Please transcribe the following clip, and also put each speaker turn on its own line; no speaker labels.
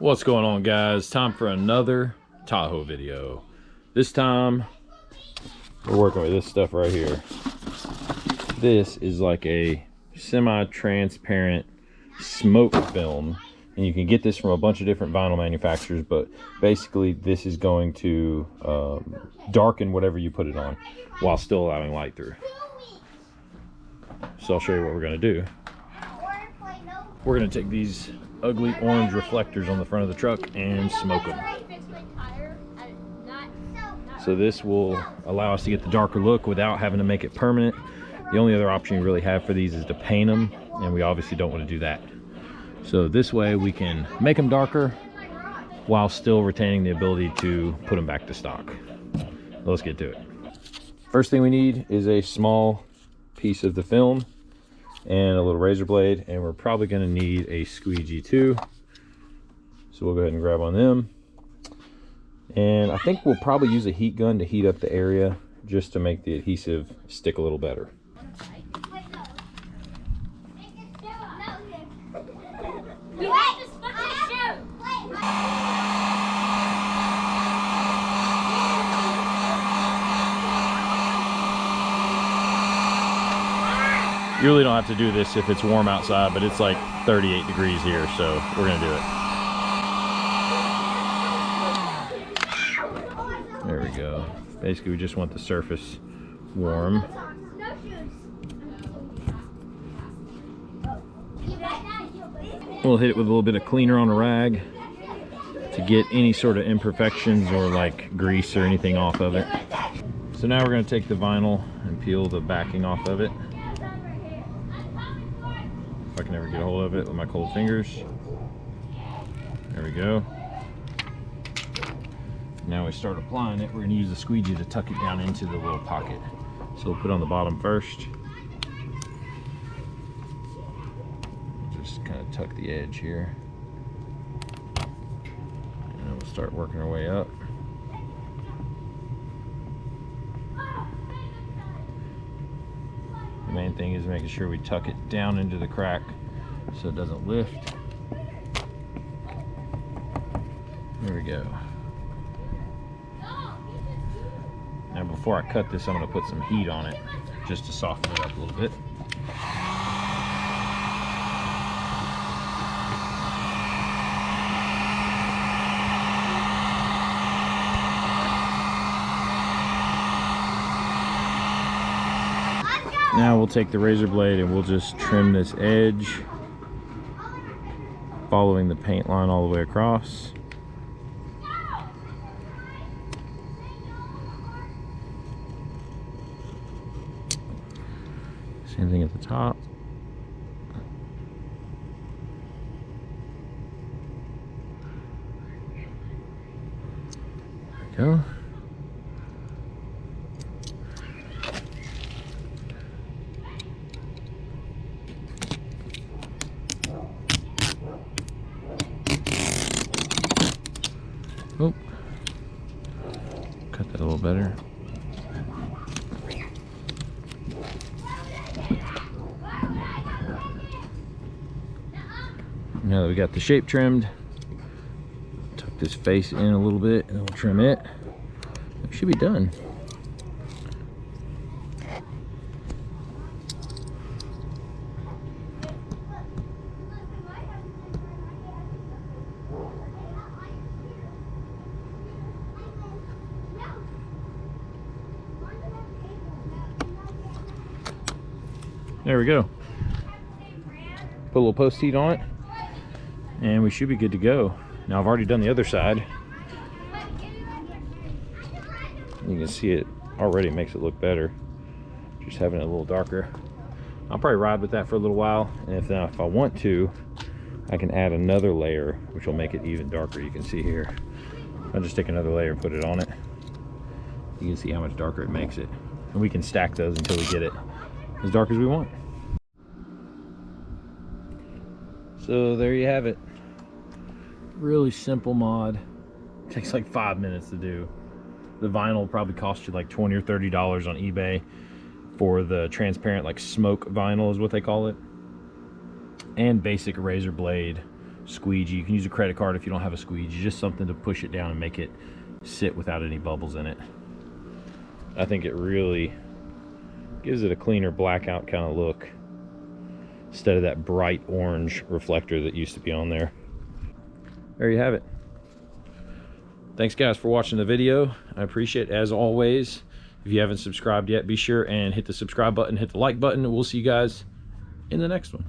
What's going on, guys? Time for another Tahoe video. This time we're working with this stuff right here. This is like a semi-transparent smoke film, and you can get this from a bunch of different vinyl manufacturers, but basically this is going to darken whatever you put it on while still allowing light through. So I'll show you what we're going to do. We're going to take these ugly orange reflectors on the front of the truck and smoke them. So this will allow us to get the darker look without having to make it permanent. The only other option you really have for these is to paint them, and we obviously don't want to do that. So this way we can make them darker while still retaining the ability to put them back to stock. Let's get to it. First thing we need is a small piece of the film and a little razor blade, and we're probably going to need a squeegee too, so we'll go ahead and grab on them. And I think we'll probably use a heat gun to heat up the area just to make the adhesive stick a little better. You really don't have to do this if it's warm outside, but it's like 38 degrees here, so we're gonna do it. There we go. Basically, we just want the surface warm. We'll hit it with a little bit of cleaner on a rag to get any sort of imperfections or like grease or anything off of it. So now we're gonna take the vinyl and peel the backing off of it. If I can ever get a hold of it with my cold fingers. There we go. Now we start applying it. We're going to use the squeegee to tuck it down into the little pocket. So we'll put it on the bottom first. Just kind of tuck the edge here. And then we'll start working our way up. The main thing is making sure we tuck it down into the crack so it doesn't lift. There we go. Now before I cut this, I'm going to put some heat on it just to soften it up a little bit. Now we'll take the razor blade and we'll just trim this edge, following the paint line all the way across. Same thing at the top. There we go. Oh, cut that a little better. Now that we got the shape trimmed, tuck this face in a little bit and then we'll trim it. It should be done. There we go. Put a little post heat on it and we should be good to go. Now I've already done the other side. You can see it already makes it look better, just having it a little darker. I'll probably ride with that for a little while, and if I want to, I can add another layer which will make it even darker. You can see here, I'll just take another layer and put it on it. You can see how much darker it makes it, and we can stack those until we get it as dark as we want. So there you have it. Really simple mod. Takes like 5 minutes to do. The vinyl will probably cost you like $20 or $30 on eBay for the transparent, like smoke vinyl is what they call it. And basic razor blade squeegee. You can use a credit card if you don't have a squeegee, just something to push it down and make it sit without any bubbles in it. I think it really gives it a cleaner blackout kind of look instead of that bright orange reflector that used to be on there. There you have it. Thanks guys for watching the video. I appreciate it as always. If you haven't subscribed yet, be sure and hit the subscribe button, hit the like button, and we'll see you guys in the next one.